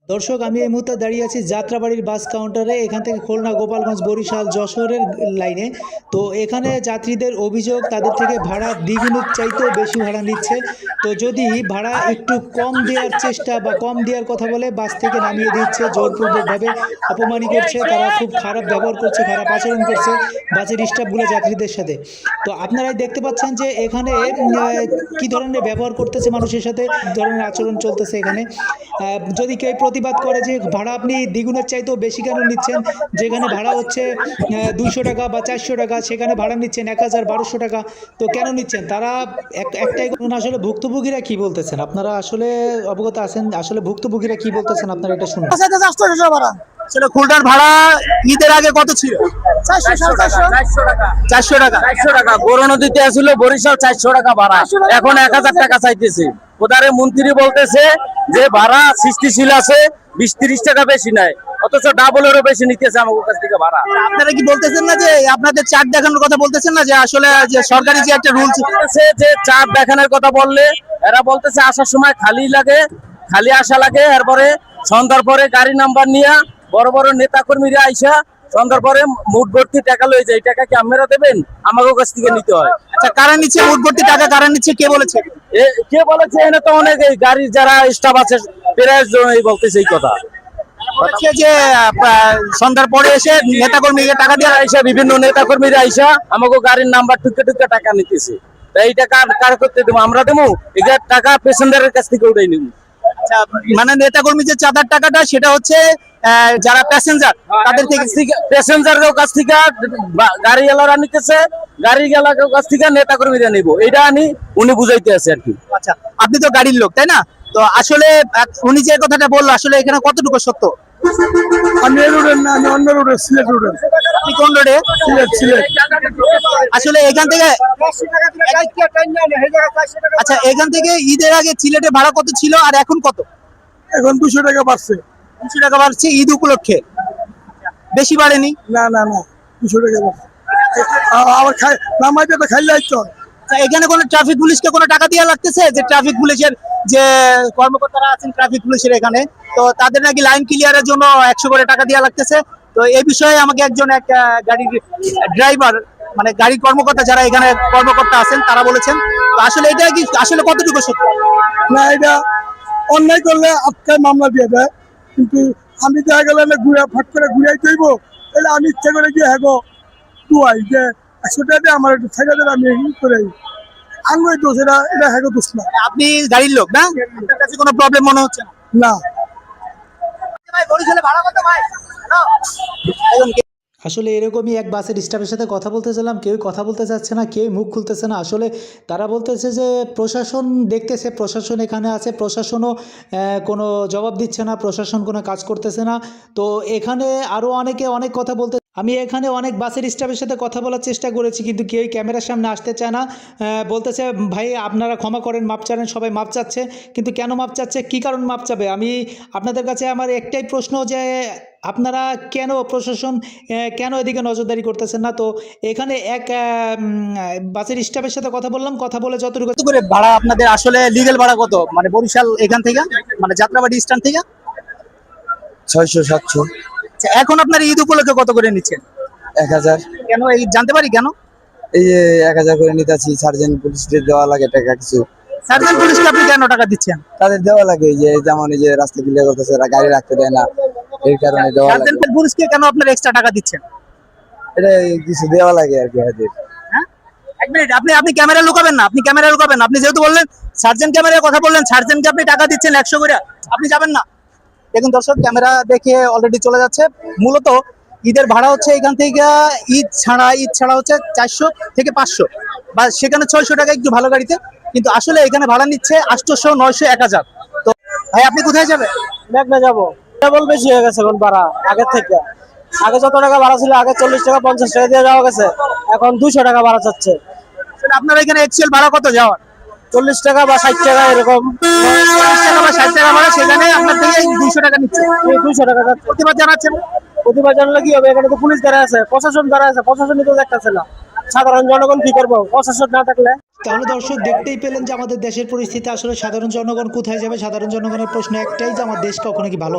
দর্শক, আমি এই মুহূর্তে দাঁড়িয়ে আছি যাত্রাবাড়ির বাস কাউন্টারে। এখান থেকে খুলনা, গোপালগঞ্জ, বরিশাল, যশোরের লাইনে। তো এখানে যাত্রীদের অভিযোগ তাদের থেকে ভাড়া দ্বিগুণের চাইতেও বেশি ভাড়া নিচ্ছে। তো যদি ভাড়া একটু কম দেওয়ার চেষ্টা বা কম দেওয়ার কথা বলে বাস থেকে নামিয়ে দিচ্ছে, জোরপূর্বকভাবে অপমানি করছে, তারা খুব খারাপ ব্যবহার করছে, খারাপ আচরণ করছে বাসের স্টাফগুলো যাত্রীদের সাথে। তো আপনারাই দেখতে পাচ্ছেন যে এখানে কি ধরনের ব্যবহার করতেছে মানুষের সাথে, ধরনের আচরণ চলতেছে এখানে। যদি কেউ প্রতিবাদ করে যে ভাড়া আপনি দ্বিগুণের চাইতেও বেশি কেন নিচ্ছেন, যেখানে ভাড়া হচ্ছে 200 টাকা বা 400 টাকা, সেখানে ভাড়া নিচ্ছেন 1000-1200 টাকা, তো কেন নিচ্ছেন? তারা একটাই আসলে ভুক্তভোগীরা কি বলতেছেন আপনারা আসলে অবগত আছেন? আসলে ভুক্তভোগীরা কি বলতেছেন আপনারা এটা শুনুন। খুলনার ভাড়া ঈদের আগে কত ছিল? 400 টাকা। বড় নদীতে আসলে বরিশাল 400 টাকা ভাড়া, এখন 1000 টাকা চাইতেছে। ওদারে মন্ত্রী বলতেছে যে ভাড়া সৃষ্টিশীল আছে, 20-30 টাকা বেশি নাই, অথচ ডাবলেরও বেশি নিতেছে আমাদের কাছ থেকে ভাড়া। আপনারা কি বলতেছেন না যে আপনাদের চার্ট দেখানোর কথা বলতেছেন না, যে আসলে যে সরকারি যে একটা রুলস আছে যে চার্ট দেখানোর কথা বললে এরা বলতেছে আসার সময় খালি লাগে, খালি আসা লাগে, এরপরে সন্ধ্যার পরে গাড়ি নাম্বার নিয়ে বড় বড় নেতা কর্মীরা আইসা সন্ধ্যার পরে মুঠ ভর্তি টাকা লয়ে যায়। টাকা কি আপনারা দেবেন? আমাদের কাছ থেকে নিতে হয়। আচ্ছা, কারা নিচ্ছে মুঠ ভর্তি টাকা? কারা নিচ্ছে, কে বলেছে? কে বলেছে? এনে তো অনেক গাড়ির যারা স্টাফ আছে প্রায় বলতেছে এই কথা যে সন্ধ্যার পরে এসে নেতা কর্মীকে টাকা দিয়ে আইসা, বিভিন্ন নেতা কর্মীরা আইসা আমাকে গাড়ির নাম্বার টুকে টুকে টাকা নিতেছে। এই টাকা কার করতে দেবো? আমরা দেবো? এটার টাকা প্যাসেঞ্জারের কাছ থেকে উঠাই নিব। আচ্ছা, মানে নেতা কর্মী যে চাঁদার টাকাটা সেটা হচ্ছে যারা প্যাসেঞ্জার তাদের থেকে, প্যাসেঞ্জারের কাছ থেকে গাড়িওয়ালারা নিতেছে, গাড়িওয়ালার কাছ থেকে নেতা কর্মীরা নিব। এটা উনি বুঝাইতে আছে আর কি। আচ্ছা, আপনি তো গাড়ির লোক, তাই না? তো আসলে উনি যে কথাটা বললো, আসলে এখানে কতটুকু সত্য? আমি এই রোডের না, আমি অন্য রোডের, সিলেট রোডের। আপনি কোন রোডে? সিলেট। আসলে এখান থেকে, আচ্ছা, এখান থেকে ঈদের আগে সিলেটে ভাড়া কত ছিল আর এখন কত? এখন 200 টাকা বাড়ছে। 200 টাকা বাড়ছে ঈদ উপলক্ষে, বেশি বাড়েনি? না 200 টাকা বাড়ছে। আবার নামাইতে তো খাইলে আইতো। এখানে কোনো ট্রাফিক পুলিশকে কোনো টাকা দেওয়া লাগতেছে? যে ট্রাফিক পুলিশের যে কর্মকর্তারা আছেন ট্রাফিক পুলিশের এখানে, তো তাদের নাকি লাইন ক্লিয়ারের জন্য 100 করে টাকা দেওয়া লাগতেছে। তো এই বিষয়ে আমাকে একজন গাড়ির ড্রাইভার, মানে গাড়ির কর্মকর্তা যারা এখানে কর্মকর্তা আছেন তারা বলেছেন। তো আসলে এটা কি আসলে কতটুকু সত্য? না, এটা অন্যায় করলে আটকায় মামলা দিয়ে দেয়, কিন্তু আমি দেখা গেলে ঘুরে ফাট করে ঘুরাই দেব, তাহলে আমি ইচ্ছা করে গিয়ে হ্যাগো দুয়াই যে 100 টাকা দিয়ে আমার একটু ছেড়ে দেন, আমি করে আনবই দোষ। এটা হ্যাগো দোষ না। আপনি গাড়ির লোক না? আপনার কাছে কোনো প্রবলেম মনে হচ্ছে না। আসলে এরকমই এক বাসের স্টাফের সাথে কথা বলতেছিলাম, কেউ কথা বলতে চাচ্ছে না, কেউ মুখ খুলতেছে না। আসলে তারা বলতেছে যে প্রশাসন দেখতেছে, প্রশাসন এখানে আছে, প্রশাসনও কোনো জবাব দিচ্ছে না, প্রশাসন কোনো কাজ করতেছে না। তো এখানে আরও অনেকে অনেক কথা বলতে, আমি এখানে অনেক বাসের স্টাফের সাথে কথা বলার চেষ্টা করেছি, কিন্তু কেউ ক্যামেরার সামনে আসতে চায় না। বলতেছে ভাই আপনারা ক্ষমা করেন, মাপ চান, সবাই মাপ চাচ্ছে, কিন্তু কেন মাপ চাচ্ছে, কী কারণ মাপ চাবে? আমি আপনাদের কাছে আমার একটাই প্রশ্ন যে আপনারা কেন, প্রশাসন কেন এদিকে নজরদারি করতেছেন না? তো এখানে এক বাসের স্টাফের সাথে কথা বললাম, কথা বলে যতটুকু করে ভাড়া আপনাদের আসলে লিগ্যাল ভাড়া কত, মানে বরিশাল এখান থেকে, মানে যাত্রাবাড়ি স্ট্যান্ড থেকে? 600-700। এখন আপনার ঈদ উপলক্ষে কত করে নিচ্ছেন? 1000। কেন, এই জানতে পারি কেন? এই যে 1000 করে নিতেছি, সার্জেন্ট পুলিশদের দেওয়া লাগে টাকা কিছু। সার্জেন্ট পুলিশকে আপনি কেন টাকা দিচ্ছেন? তাদের দেওয়া লাগে, যে যেমন এই যে রাস্তা ক্লিয়ার করতেছে, গাড়ি রাখতে দেয় না, এই কারণে দেওয়া লাগে। সার্জেন্ট পুলিশকে কেন আপনার এক্সট্রা টাকা দিচ্ছেন? এটা কিছু দেওয়া লাগে আর কি হাজির। হ্যাঁ, এক মিনিট, আপনি ক্যামেরা লুকাবেন না, আপনি ক্যামেরা লুকাবেন। আপনি যেহেতু বললেন সার্জেন্ট ক্যামেরার কথা বললেন, সার্জেন্টকে আপনি টাকা দিচ্ছেন 100 করে, আপনি যাবেন না? দেখুন দর্শক, ক্যামেরা দেখে অলরেডি চলে যাচ্ছে। মূলত ঈদের ভাড়া হচ্ছে এখান থেকে ঈদ ছাড়া হচ্ছে 400 থেকে 500, বা সেখানে 600 টাকা একটু ভালো গাড়িতে, কিন্তু আসলে এখানে ভাড়া নিচ্ছে 800, 900, 1000। তো ভাই আপনি কোথায় যাবেন? মেঘনা যাবো। ডাবল বেশি হয়ে গেছে এখন ভাড়া আগের থেকে। আগে যত টাকা ভাড়া ছিল, আগে 40 টাকা 50 টাকা দিয়ে যাওয়া গেছে, এখন 200 টাকা ভাড়া চাচ্ছে। আপনার এখানে এক্সেল ভাড়া কত যাওয়ার? 40 টাকা বা 60 টাকা এরকম। 40 টাকা বা 60 টাকা ভাড়া, সেখানে আপনার থেকে 200 টাকা নিচ্ছে। 200 টাকা যাচ্ছে। প্রতিবাদ জানাচ্ছেন? প্রতিবার জানলে কি হবে? এখানে তো পুলিশ দ্বারা আছে, প্রশাসন দ্বারা আছে, প্রশাসনই তো দেখতেছে না। সাধারণ জনগণ কি করবো প্রশাসন না থাকলে? তাহলে দর্শক দেখতেই পেলেন যে আমাদের দেশের পরিস্থিতি, আসলে সাধারণ জনগণ কোথায় যাবে? সাধারণ জনগণের প্রশ্ন একটাই যে আমার দেশ কখনো কি ভালো